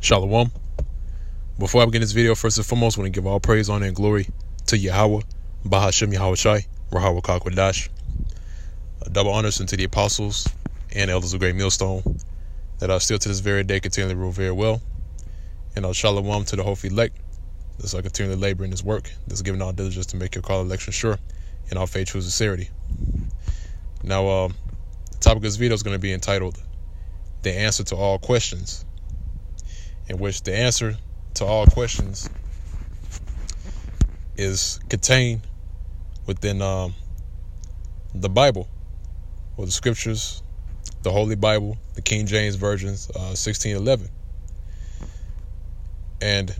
Shalom. Before I begin this video, first and foremost, I want to give all praise, honor, and glory to Yahweh, Bahashem Yahweh Shai, Rahawa Kakwadash. Double honors unto the apostles and elders of Great Millstone that are still to this very day continually rule very well. And shalom to the whole elect that's continually labor in this work, that's giving all diligence to make your call election sure in all faith, true sincerity. Now, the topic of this video is going to be entitled The Answer to All Questions, in which the answer to all questions is contained within the Bible, or the scriptures, the Holy Bible, the King James Versions, 1611. And,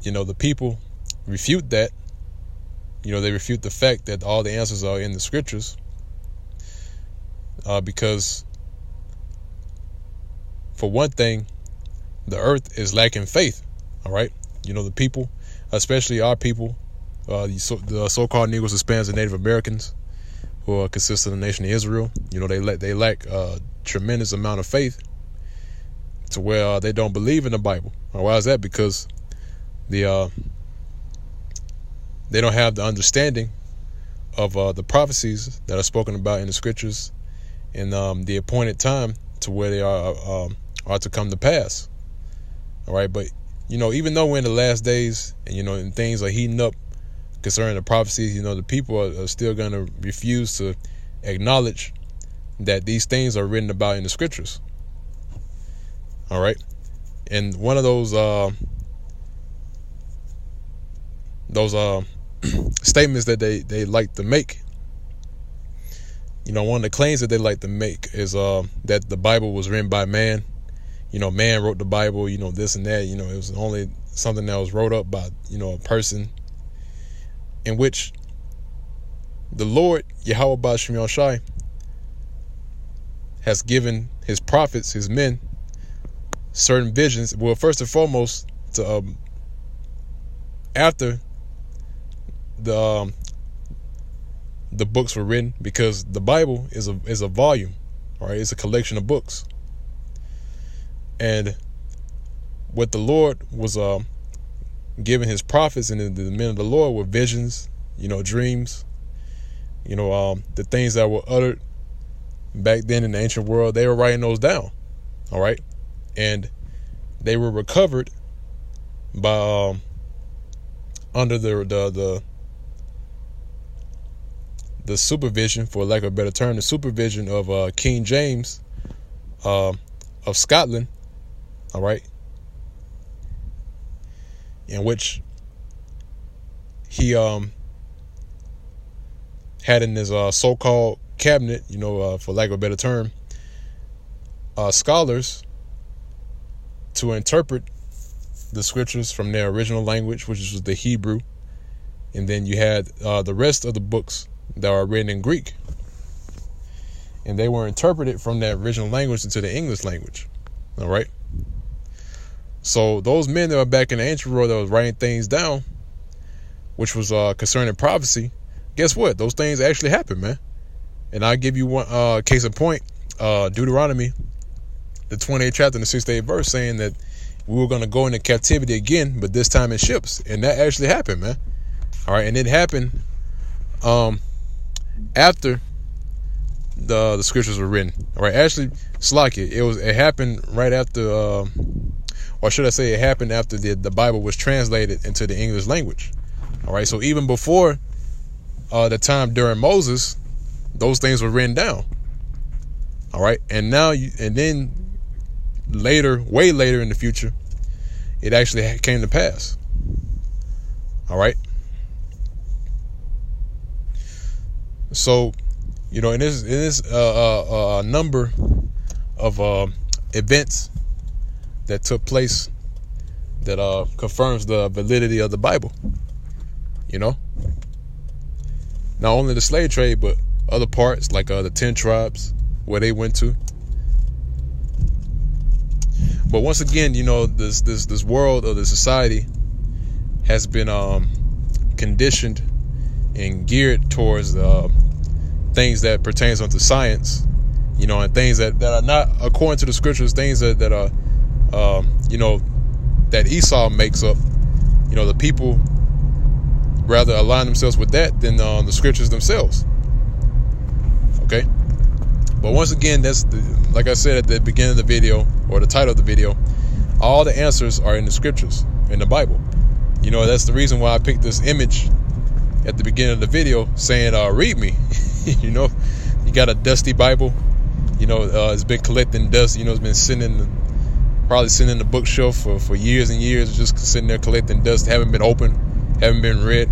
the people refute that. They refute the fact that all the answers are in the scriptures because, for one thing, the earth is lacking faith. All right. The people, especially our people, the so-called Negroes, Hispanics, and Native Americans, who consist of the nation of Israel, they lack a tremendous amount of faith to where they don't believe in the Bible. Why is that? Because they don't have the understanding of the prophecies that are spoken about in the scriptures in the appointed time to where they are to come to pass. All right, but even though we're in the last days and things are heating up concerning the prophecies, the people are still going to refuse to acknowledge that these things are written about in the scriptures. All right, and one of those statements that they like to make, one of the claims that they like to make is that the Bible was written by man. Man wrote the Bible, this and that, it was only something that was wrote up by, a person, in which the Lord, Yahweh Bahashem Yahweh Shai, has given his prophets, his men, certain visions. Well, first and foremost, to after the books were written, because the Bible is a volume, all right? It's a collection of books. And what the Lord was giving his prophets and the men of the Lord were visions, dreams, the things that were uttered back then in the ancient world. They were writing those down, all right? And they were recovered by under the supervision, for lack of a better term, the supervision of King James of Scotland. All right, in which he had in his so-called cabinet, for lack of a better term, scholars to interpret the scriptures from their original language, which was the Hebrew, and then you had the rest of the books that are written in Greek, and they were interpreted from that original language into the English language. All right. So those men that were back in the ancient world that was writing things down, which was concerning prophecy, guess what? Those things actually happened, man. And I'll give you one case in point, Deuteronomy, the 28th chapter and the 68th verse, saying that we were going to go into captivity again, but this time in ships. And that actually happened, man. All right, and it happened after the scriptures were written. All right, actually, Slakia, it happened right after, or should I say it happened after the Bible was translated into the English language. All right, so even before the time during Moses, those things were written down. All right, and then later, way later in the future, it actually came to pass. All right. So, in this a number of events that took place that confirms the validity of the Bible. Not only the slave trade, but other parts like the 10 tribes where they went to. But once again, this world or the society has been conditioned and geared towards things that pertains onto science, and things that are not according to the scriptures, things that are, that Esau makes up, the people rather align themselves with that than the scriptures themselves. Okay, but once again, like I said at the beginning of the video, or the title of the video, all the answers are in the scriptures, in the Bible. That's the reason why I picked this image at the beginning of the video saying, read me. You got a dusty Bible, it's been collecting dust, it's been probably sitting in the bookshelf for years and years, just sitting there collecting dust, haven't been opened, haven't been read.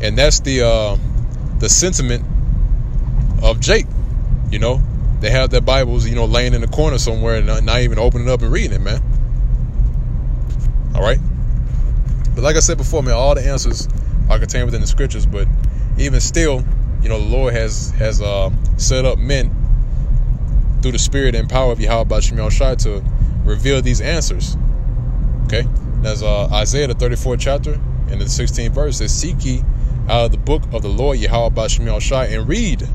And that's the sentiment of Jake. They have their Bibles, laying in the corner somewhere and not even opening up and reading it, man. All right. But like I said before, man, all the answers are contained within the scriptures. But even still, the Lord has set up men through the spirit and power of Yahweh Ba'Shem Yahushua to reveal these answers. Okay. That's Isaiah the 34th chapter and the 16th verse says, "Seek ye out of the book of the Lord Yahweh Ba'Shem Yahushua and read.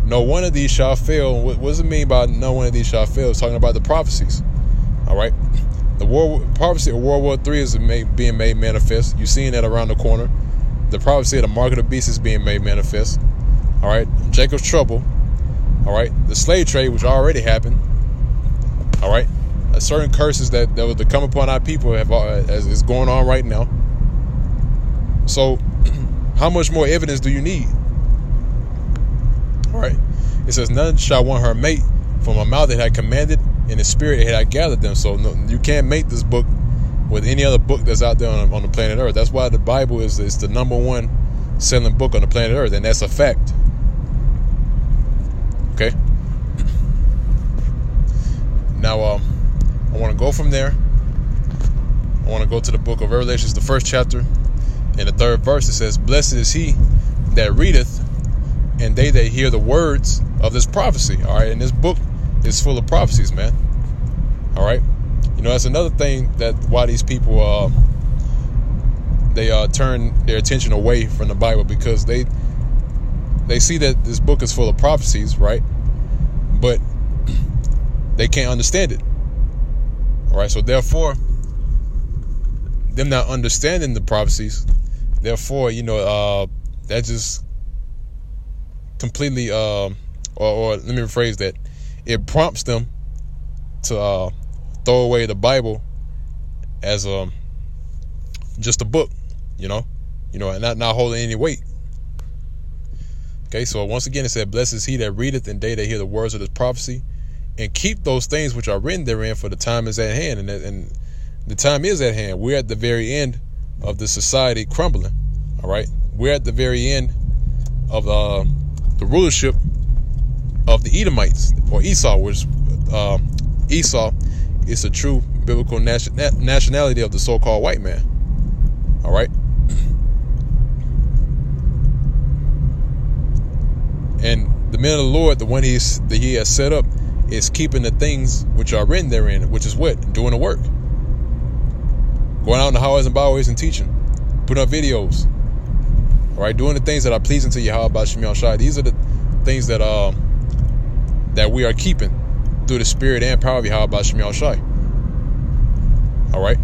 No one of these shall fail." What does it mean by no one of these shall fail? It's talking about the prophecies. All right. The prophecy of World War III is being made manifest. You're seeing that around the corner. The prophecy of the mark of the beast is being made manifest. All right. Jacob's trouble. All right. The slave trade, which already happened. All right. Certain curses that were to come upon our people is going on right now. So how much more evidence do you need? All right. It says, "None shall want her mate from a mouth that had commanded, in the spirit that had gathered them." So no, you can't mate this book with any other book that's out there on the planet Earth. That's why the Bible is the number one selling book on the planet Earth, and that's a fact. Okay. Now, I want to go from there. I want to go to the book of Revelations, the 1st chapter, in the 3rd verse. It says, "Blessed is he that readeth, and they that hear the words of this prophecy." All right, and this book is full of prophecies, man. All right, that's another thing that why these people they turn their attention away from the Bible, because they see that this book is full of prophecies, right? But they can't understand it. All right, so therefore, them not understanding the prophecies, therefore, that just completely, or let me rephrase that, it prompts them to throw away the Bible as just a book, and not holding any weight. Okay, so once again, it said, "Blessed is he that readeth, and they that hear the words of this prophecy, and keep those things which are written therein, for the time is at hand." And the time is at hand. We're at the very end of the society crumbling. All right, we're at the very end of the rulership of the Edomites, or Esau, which Esau is the true biblical nationality of the so-called white man. All right. And the man of the Lord, the one he has set up, is keeping the things which are written therein, which is what? Doing the work. Going out in the highways and byways and teaching. Putting up videos. All right, doing the things that are pleasing to Yahweh Ba'Shem Yahushua. These are the things that we are keeping through the spirit and power of Yahweh Ba'Shem Yahushua. All right.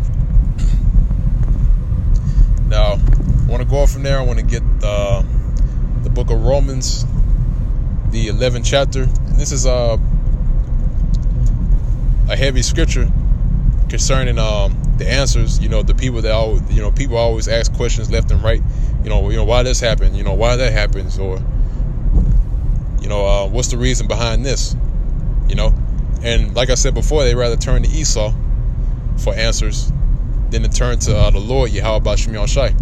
Now, I want to go off from there. I want to get the book of Romans, the 11th chapter. And this is a heavy scripture concerning the answers. The people that people always ask questions left and right. Why this happened? Why that happens? Or what's the reason behind this? And like I said before, they rather turn to Esau for answers than to turn to the Lord Yahweh Ba'Shem Yahushua.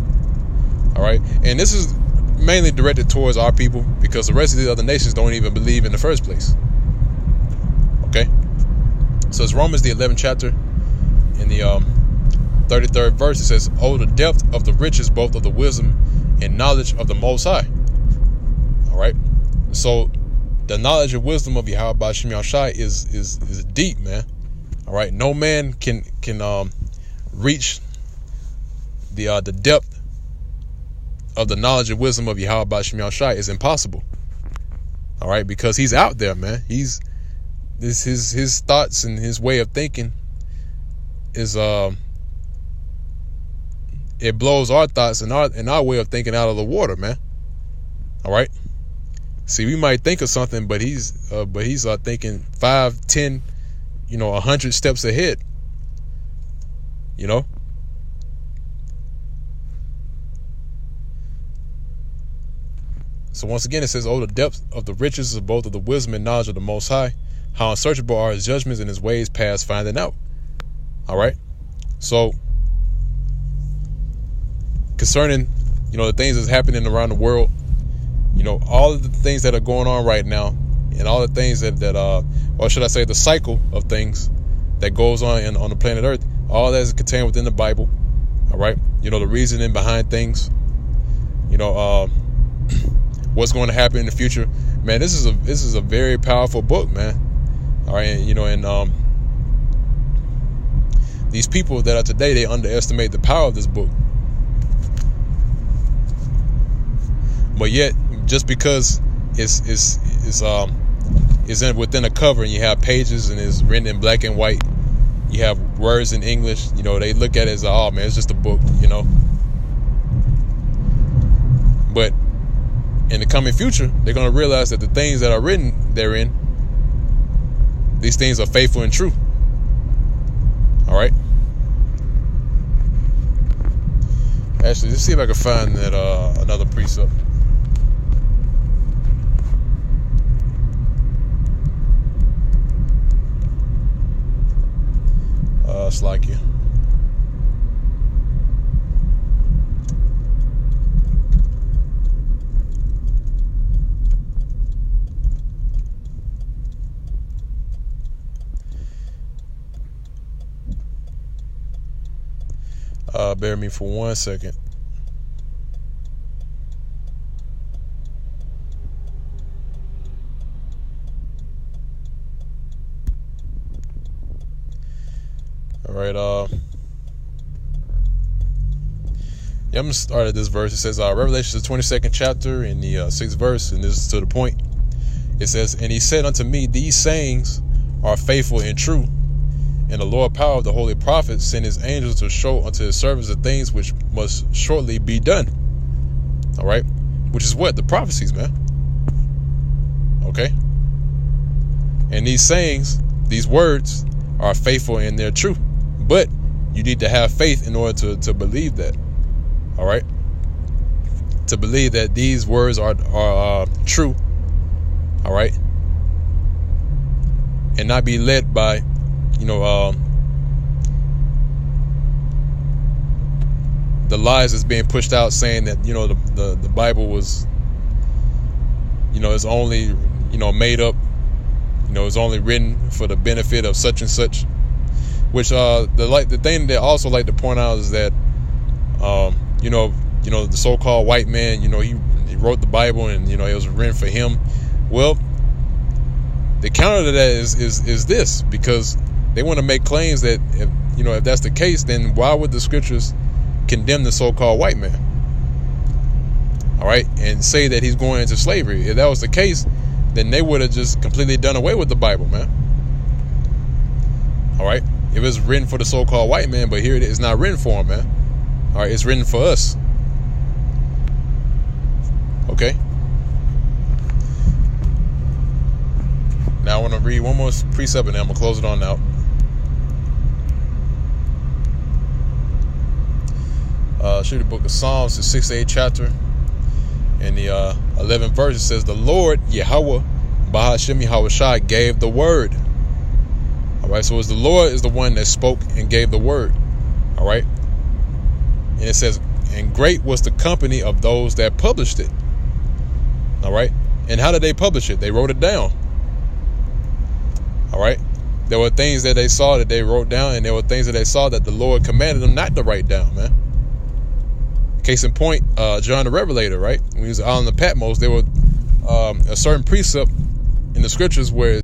All right, and this is mainly directed towards our people, because the rest of the other nations don't even believe in the first place. Okay, so it's Romans the 11th chapter in the 33rd verse. It says, "Oh, the depth of the riches, both of the wisdom and knowledge of the Most High." All right, so the knowledge and wisdom of Yahweh Ba'Shem Yahushua is deep, man. All right, no man can reach the depth of the knowledge and wisdom of Yahweh Ba'Shem Yahushua. Is impossible. All right, because he's out there, man. His thoughts and his way of thinking is it blows our thoughts and our way of thinking out of the water, man. All right. See, we might think of something, but he's thinking 5, 10, 100 steps ahead. So once again, it says, "Oh, the depth of the riches of both of the wisdom and knowledge of the Most High! How unsearchable are His judgments and His ways past finding out." All right. So concerning, the things that's happening around the world, all of the things that are going on right now, and all the things that or should I say, the cycle of things that goes on on the planet Earth, all that is contained within the Bible. All right. The reasoning behind things. What's going to happen in the future, man. This is a very powerful book, man. All right. And these people that are today, they underestimate the power of this book. But yet, just because it's within a cover and you have pages and it's written in black and white, you have words in English, they look at it as, oh man, it's just a book, But in the coming future, they're going to realize that the things that are written therein, these things are faithful and true. All right. Actually, let's see if I can find that another precept. Slakia. Bear with me for 1 second. All right. I'm gonna start at this verse. It says, Revelation, the 22nd chapter, in the 6th verse, and this is to the point. It says, "And he said unto me, These sayings are faithful and true. And the Lord power of the holy prophets sent his angels to show unto his servants the things which must shortly be done." All right. Which is what? The prophecies, man. Okay. And these sayings, these words, are faithful and they're true. But you need to have faith in order to believe that. All right. To believe that these words are true. All right. And not be led by, the lies that's being pushed out, saying that, the Bible was, it's only, made up, it's only written for the benefit of such and such. Which the thing that I also like to point out is that the so-called white man, he wrote the Bible and it was written for him. Well, the counter to that is this, because they want to make claims that if that's the case, then why would the scriptures condemn the so-called white man? All right, and say that he's going into slavery. If that was the case, then they would have just completely done away with the Bible, man. All right. It was written for the so-called white man, but here it is. It's not written for him, man. All right, it's written for us. Okay. Now I want to read one more precept and then I'm going to close it on out. Shoot, the book of Psalms, the 6th chapter, and the 11th verse, it says, "The Lord, Yahweh, Bahashem Yahushua, gave the word." All right, so the Lord is the one that spoke and gave the word. All right. And it says, "And great was the company of those that published it." All right. And how did they publish it? They wrote it down. All right. There were things that they saw that they wrote down, and there were things that they saw that the Lord commanded them not to write down, man. Case in point, John the Revelator, right? When he was out on the Patmos, there were a certain precept in the scriptures where